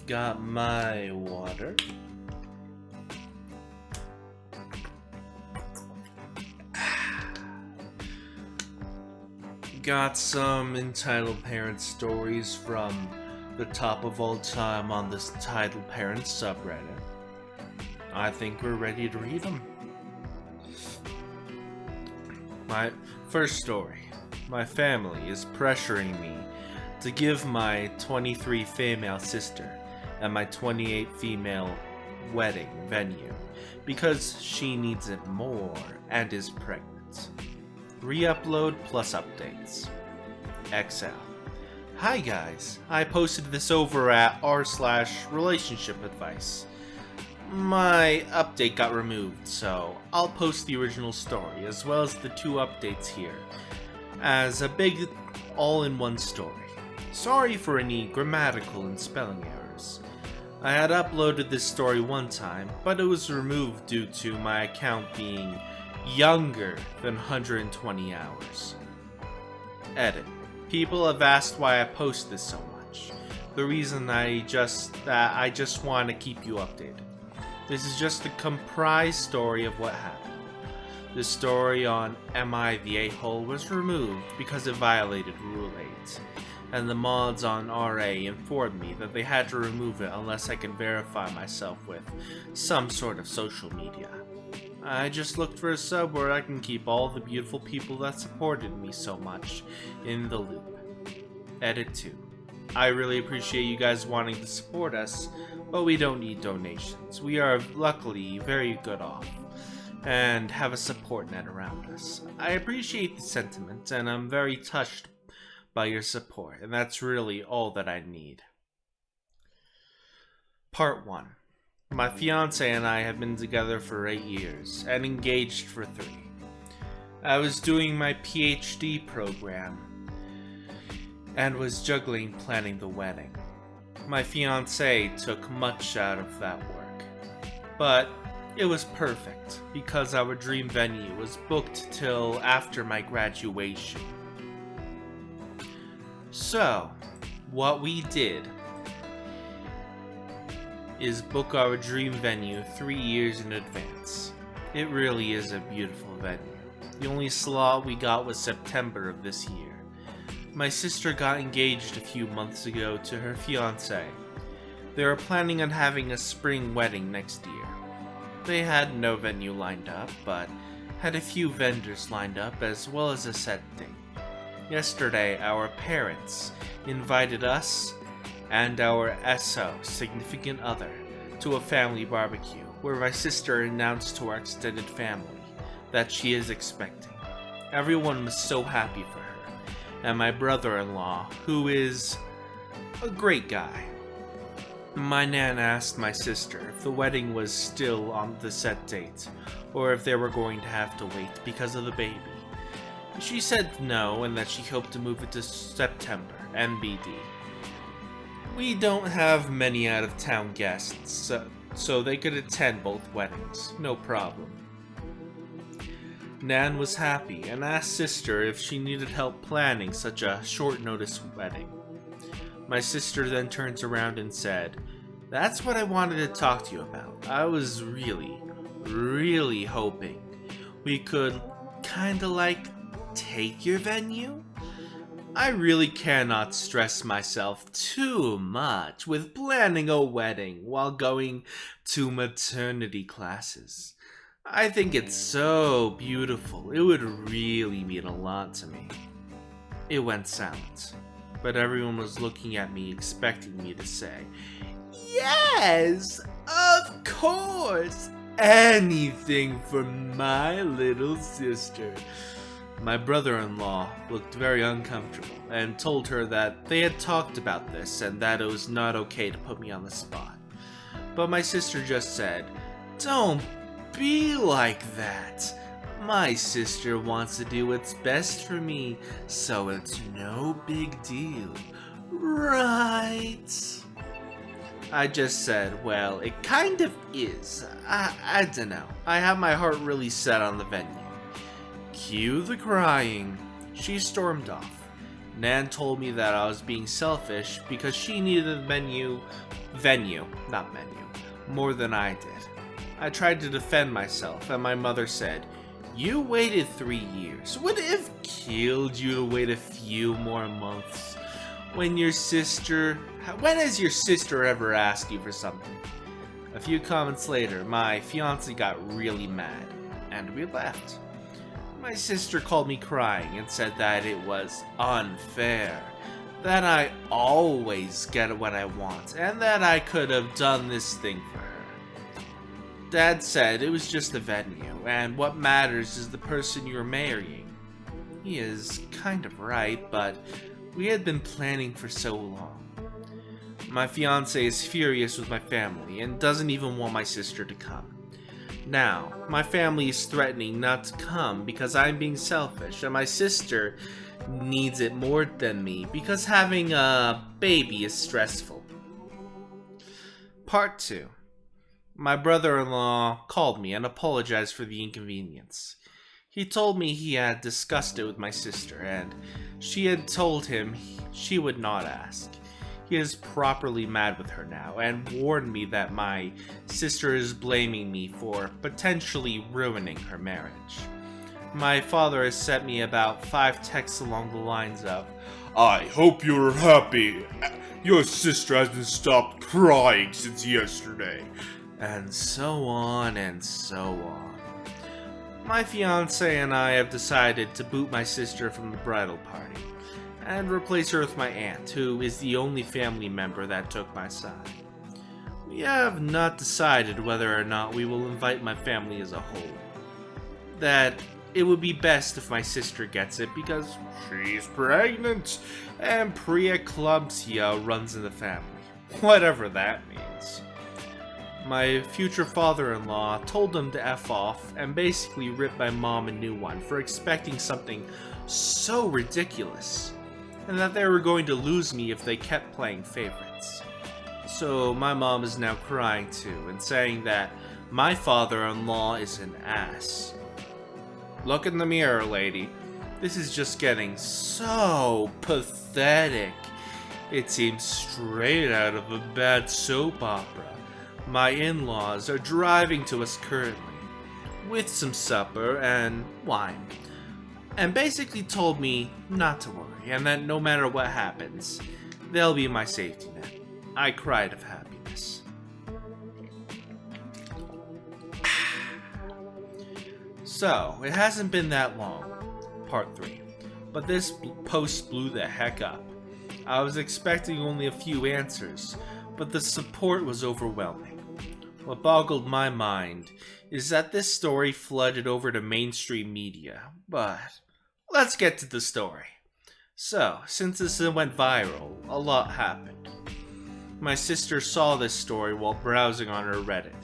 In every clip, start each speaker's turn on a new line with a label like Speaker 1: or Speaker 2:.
Speaker 1: got my water. Got some entitled parent stories from the top of all time on this entitled parent subreddit. I think we're ready to read them. My first story. My family is pressuring me to give my 23 female sister and my 28 female wedding venue because she needs it more and is pregnant. Re-upload plus updates. XL. Hi guys, I posted this over at r/relationship advice. My update got removed, so I'll post the original story as well as the 2 updates here as a big all-in-one story. Sorry for any grammatical and spelling errors. I had uploaded this story one time, but it was removed due to my account being younger than 120 hours. Edit. People have asked why I post this so much. The reason I just want to keep you updated. This is just a comprised story of what happened. The story on Am I the A-hole was removed because it violated Rule 8, and the mods on RA informed me that they had to remove it unless I can verify myself with some sort of social media. I just looked for a sub where I can keep all the beautiful people that supported me so much in the loop. Edit 2. I really appreciate you guys wanting to support us, but we don't need donations. We are luckily very good off and have a support net around us. I appreciate the sentiment and I'm very touched by your support, and that's really all that I need. Part 1. My fiance and I have been together for 8 years and engaged for 3. I was doing my PhD program and was juggling planning the wedding. My fiance took much out of that work, but it was perfect because our dream venue was booked till after my graduation. So, what we did is book our dream venue 3 years in advance. It really is a beautiful venue. The only slot we got was September of this year. My sister got engaged a few months ago to her fiancé. They are planning on having a spring wedding next year. They had no venue lined up, but had a few vendors lined up as well as a set date. Yesterday, our parents invited us and our SO, significant other, to a family barbecue where my sister announced to our extended family that she is expecting. Everyone was so happy for her, and my brother-in-law, who is a great guy. My nan asked my sister if the wedding was still on the set date, or if they were going to have to wait because of the baby. She said no, and that she hoped to move it to September, MBD. We don't have many out-of-town guests, so they could attend both weddings, no problem. Nan was happy and asked sister if she needed help planning such a short-notice wedding. My sister then turns around and said, "That's what I wanted to talk to you about. I was really hoping we could kinda like take your venue? I really cannot stress myself too much with planning a wedding while going to maternity classes. I think it's so beautiful. It would really mean a lot to me." It went silent, but everyone was looking at me expecting me to say, "Yes, of course, anything for my little sister." My brother-in-law looked very uncomfortable and told her that they had talked about this and that it was not okay to put me on the spot. But my sister just said, "Don't be like that. My sister wants to do what's best for me, so it's no big deal, right?" I just said, "Well, it kind of is. I dunno. I have my heart really set on the venue." Cue the crying. She stormed off. Nan told me that I was being selfish because she needed the venue Venue, not menu. More than I did. I tried to defend myself, and my mother said, "You waited 3 years. Would it have killed you to wait a few more months? When has your sister ever asked you for something?" A few comments later, my fiance got really mad, and we left. My sister called me crying and said that it was unfair, that I always get what I want, and that I could have done this thing for her. Dad said it was just a venue, and what matters is the person you're marrying. He is kind of right, but we had been planning for so long. My fiance is furious with my family and doesn't even want my sister to come. Now, my family is threatening not to come because I'm being selfish, and my sister needs it more than me because having a baby is stressful. Part 2. My brother-in-law called me and apologized for the inconvenience. He told me he had discussed it with my sister, and she had told him she would not ask. He is properly mad with her now, and warned me that my sister is blaming me for potentially ruining her marriage. My father has sent me about 5 texts along the lines of, "I hope you're happy. Your sister hasn't stopped crying since yesterday." And so on and so on. My fiance and I have decided to boot my sister from the bridal party and replace her with my aunt, who is the only family member that took my side. We have not decided whether or not we will invite my family as a whole. That it would be best if my sister gets it because she's pregnant and preeclampsia runs in the family, whatever that means. My future father-in-law told them to F off and basically ripped my mom a new one for expecting something so ridiculous, and that they were going to lose me if they kept playing favorites. So my mom is now crying too and saying that my father-in-law is an ass. Look in the mirror, lady. This is just getting so pathetic. It seems straight out of a bad soap opera. My in-laws are driving to us currently, with some supper and wine, and basically told me not to worry, and that no matter what happens, they'll be my safety net. I cried of happiness. So, it hasn't been that long, part 3, but this post blew the heck up. I was expecting only a few answers, but the support was overwhelming. What boggled my mind is that this story flooded over to mainstream media, but let's get to the story. So, since this went viral, a lot happened. My sister saw this story while browsing on her Reddit,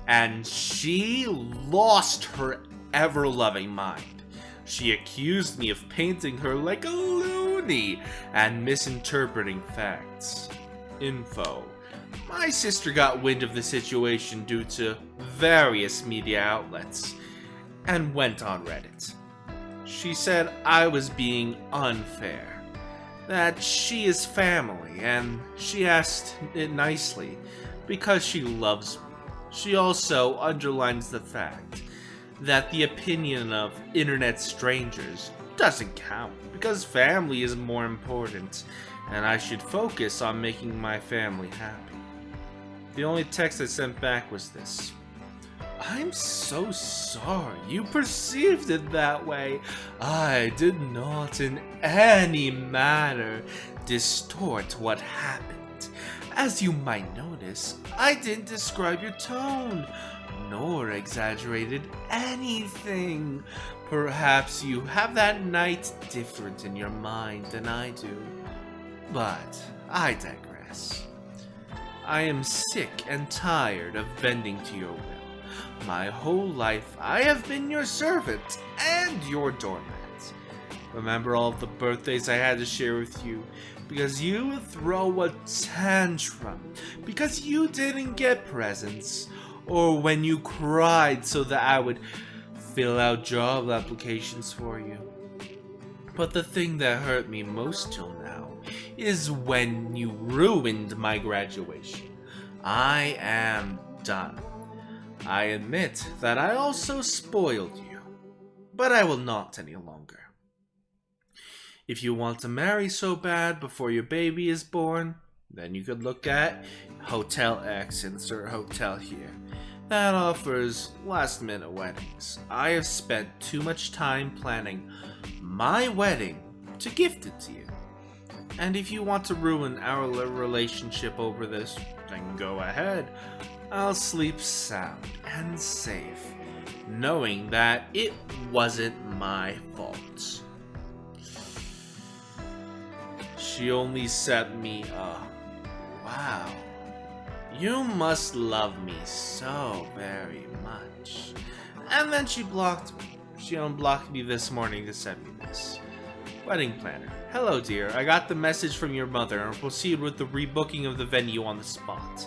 Speaker 1: and she lost her ever-loving mind. She accused me of painting her like a loony and misinterpreting facts. Info. My sister got wind of the situation due to various media outlets and went on Reddit. She said I was being unfair, that she is family, and she asked it nicely because she loves me. She also underlines the fact that the opinion of internet strangers doesn't count because family is more important and I should focus on making my family happy. The only text I sent back was this: "I'm so sorry you perceived it that way. I did not in any manner distort what happened. As you might notice, I didn't describe your tone, nor exaggerated anything. Perhaps you have that night different in your mind than I do. But I digress. I am sick and tired of bending to your will. My whole life I have been your servant and your doormat. Remember all of the birthdays I had to share with you because you would throw a tantrum because you didn't get presents, or when you cried so that I would fill out job applications for you. But the thing that hurt me most till now is when you ruined my graduation. I am done. I admit that I also spoiled you, but I will not any longer. If you want to marry so bad before your baby is born, then you could look at Hotel X, insert hotel here. That offers last-minute weddings. I have spent too much time planning my wedding to gift it to you. And if you want to ruin our relationship over this, then go ahead. I'll sleep sound and safe, knowing that it wasn't my fault. She only set me up. Wow. You must love me so very much. And then she blocked me. She unblocked me this morning to send me this. Wedding planner. Hello dear, I got the message from your mother and will proceed with the rebooking of the venue on the spot.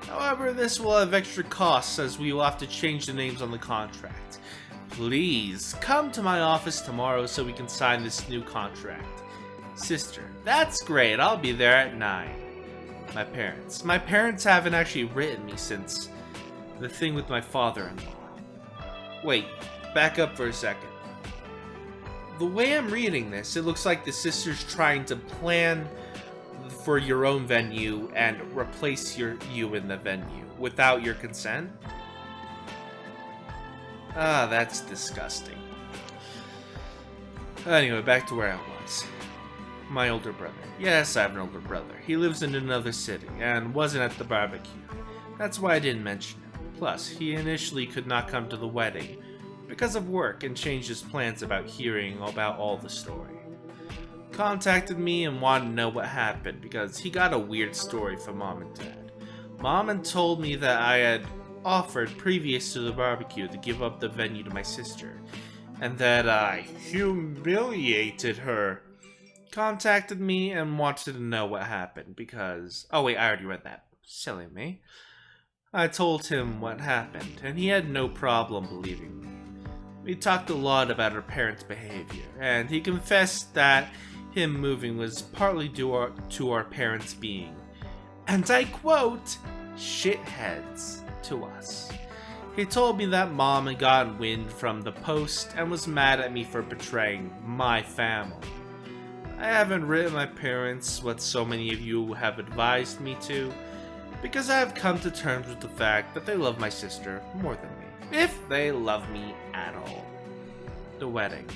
Speaker 1: However, this will have extra costs as we will have to change the names on the contract. Please, come to my office tomorrow so we can sign this new contract. Sister, that's great, I'll be there at 9. My parents haven't actually written me since the thing with my father-in-law. Wait, back up for a second. The way I'm reading this, it looks like the sister's trying to plan for your own venue and replace you in the venue without your consent. Ah, that's disgusting. Anyway, back to where I was. My older brother. Yes, I have an older brother. He lives in another city and wasn't at the barbecue. That's why I didn't mention him. Plus, he initially could not come to the wedding because of work and changed his plans about hearing about all the story. Contacted me and wanted to know what happened because he got a weird story from Mom and Dad. Mom had told me that I had offered previous to the barbecue to give up the venue to my sister, and that I humiliated her. Contacted me and wanted to know what happened because... Oh wait, I already read that. Silly me. I told him what happened, and he had no problem believing me. We talked a lot about our parents' behavior, and he confessed that him moving was partly due to our parents being, and I quote, shitheads to us. He told me that Mom had gotten wind from the post and was mad at me for betraying my family. I haven't written my parents what so many of you have advised me to, because I have come to terms with the fact that they love my sister more than me, if they love me at all. The wedding.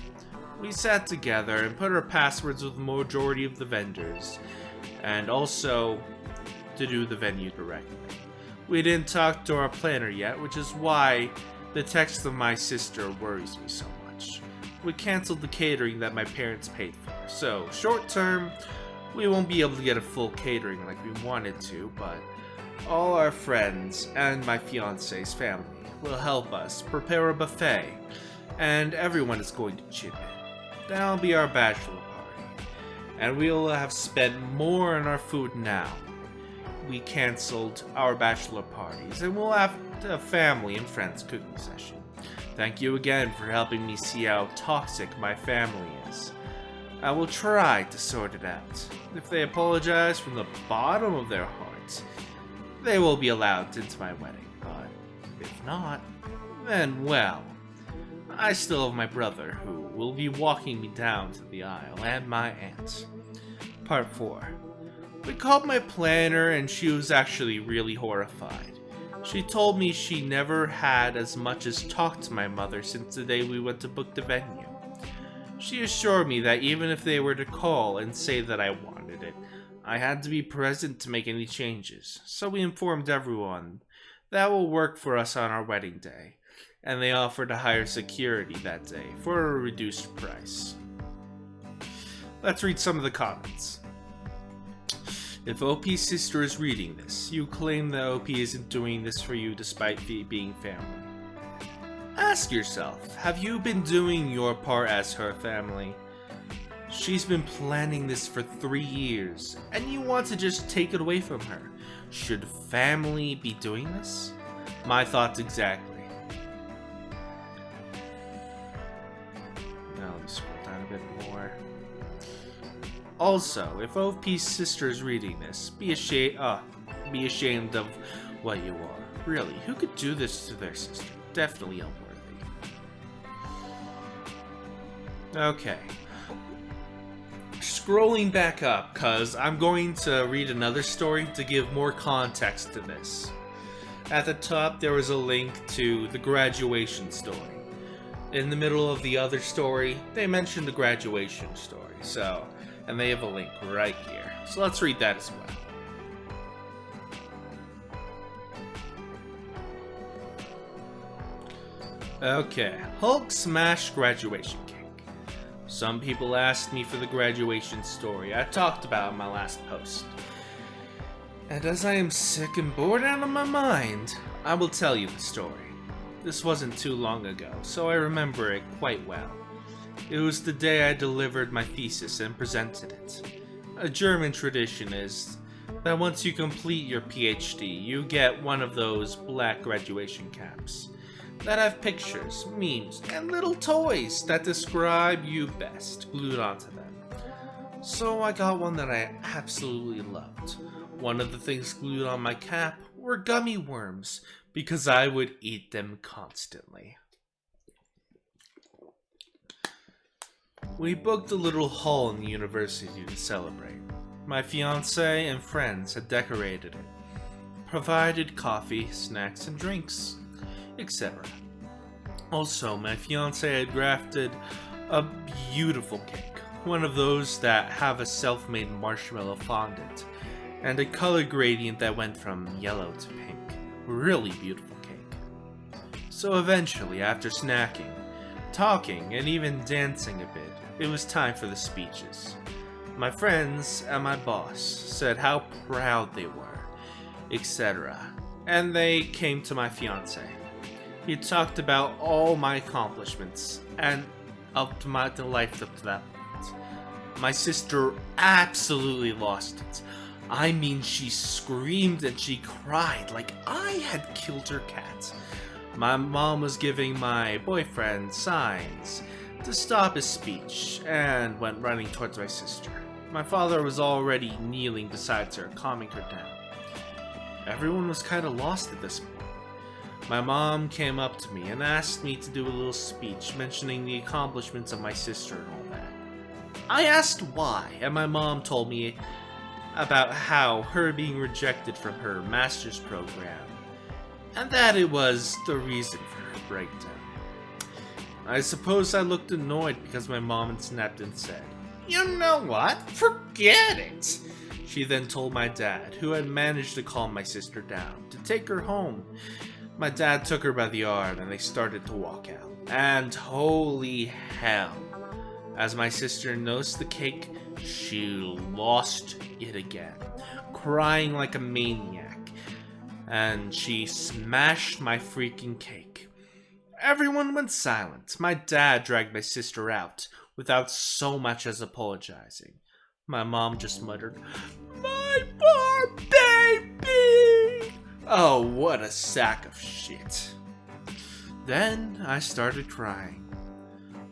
Speaker 1: We sat together and put our passwords with the majority of the vendors, and also to do the venue directly. We didn't talk to our planner yet, which is why the text of my sister worries me so much. We canceled the catering that my parents paid for, so short term, we won't be able to get a full catering like we wanted to, but all our friends and my fiance's family will help us prepare a buffet, and everyone is going to chip in. That'll be our bachelor party, and we'll have spent more on our food now. We canceled our bachelor parties, and we'll have a family and friends cooking session. Thank you again for helping me see how toxic my family is. I will try to sort it out. If they apologize from the bottom of their hearts, they will be allowed into my wedding, but if not, then well, I still have my brother who will be walking me down to the aisle, and my aunt. Part 4. We called my planner and she was actually really horrified. She told me she never had as much as talked to my mother since the day we went to book the venue. She assured me that even if they were to call and say that I wanted it, I had to be present to make any changes, so we informed everyone that will work for us on our wedding day, and they offered to hire security that day for a reduced price. Let's read some of the comments. If OP's sister is reading this, you claim that OP isn't doing this for you despite being family. Ask yourself, have you been doing your part as her family? She's been planning this for 3 years, and you want to just take it away from her. Should family be doing this? My thoughts exactly. Now let me scroll down a bit more. Also, if OP's sister is reading this, be ashamed. be ashamed of what you are. Really, who could do this to their sister? Definitely unworthy. Okay. Scrolling back up, because I'm going to read another story to give more context to this. At the top, there was a link to the graduation story. In the middle of the other story, they mentioned the graduation story, and they have a link right here. So let's read that as well. Okay, Hulk smashed graduation cake. Some people asked me for the graduation story I talked about in my last post. And as I am sick and bored out of my mind, I will tell you the story. This wasn't too long ago, so I remember it quite well. It was the day I delivered my thesis and presented it. A German tradition is that once you complete your PhD, you get one of those black graduation caps that have pictures, memes, and little toys that describe you best glued onto them. So I got one that I absolutely loved. One of the things glued on my cap were gummy worms, because I would eat them constantly. We booked a little hall in the university to celebrate. My fiancé and friends had decorated it, provided coffee, snacks, and drinks, etc. Also, my fiancé had crafted a beautiful cake, one of those that have a self-made marshmallow fondant, and a color gradient that went from yellow to pink. Really beautiful cake. So eventually, after snacking, talking, and even dancing a bit, it was time for the speeches. My friends and my boss said how proud they were, etc. And they came to my fiancé. He talked about all my accomplishments and up to my life up to that point. My sister absolutely lost it. I mean, she screamed and she cried like I had killed her cat. My mom was giving my boyfriend signs to stop his speech and went running towards my sister. My father was already kneeling beside her, calming her down. Everyone was kind of lost at this point. My mom came up to me and asked me to do a little speech mentioning the accomplishments of my sister and all that. I asked why, and my mom told me about how her being rejected from her master's program, and that it was the reason for her breakdown. I suppose I looked annoyed because my mom snapped and said, "You know what? Forget it!" She then told my dad, who had managed to calm my sister down, to take her home. My dad took her by the arm and they started to walk out. And holy hell, as my sister nosed the cake, she lost it again, crying like a maniac, and she smashed my freaking cake. Everyone went silent. My dad dragged my sister out without so much as apologizing. My mom just muttered, "My poor baby!" Oh, what a sack of shit. Then I started crying.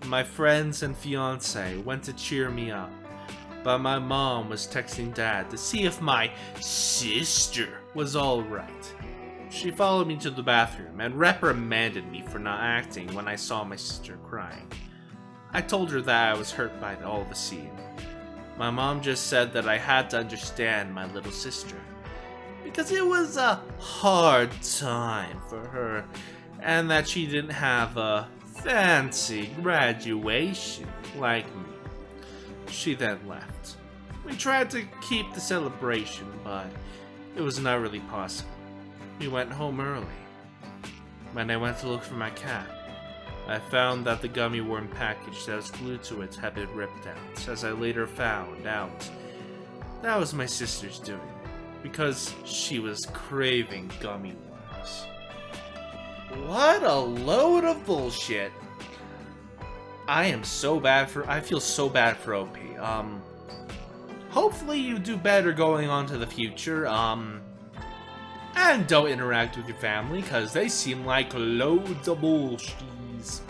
Speaker 1: My friends and fiancé went to cheer me up, but my mom was texting Dad to see if my sister was alright. She followed me to the bathroom and reprimanded me for not acting when I saw my sister crying. I told her that I was hurt by all the scene. My mom just said that I had to understand my little sister, because it was a hard time for her, and that she didn't have a fancy graduation like me. She then left. We tried to keep the celebration, but it was not really possible. We went home early. When I went to look for my cap, I found that the gummy worm package that was glued to it had been ripped out, as I later found out that was my sister's doing, because she was craving gummy worms. What a load of bullshit. I feel so bad for OP. Hopefully you do better going on to the future, and don't interact with your family, because they seem like loads of bullshits.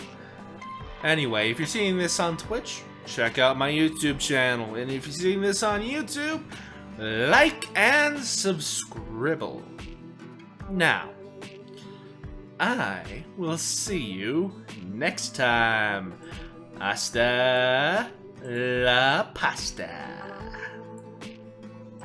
Speaker 1: Anyway, if you're seeing this on Twitch, check out my YouTube channel, and if you're seeing this on YouTube, like and subscribe. Now, I will see you next time. Hasta la pasta.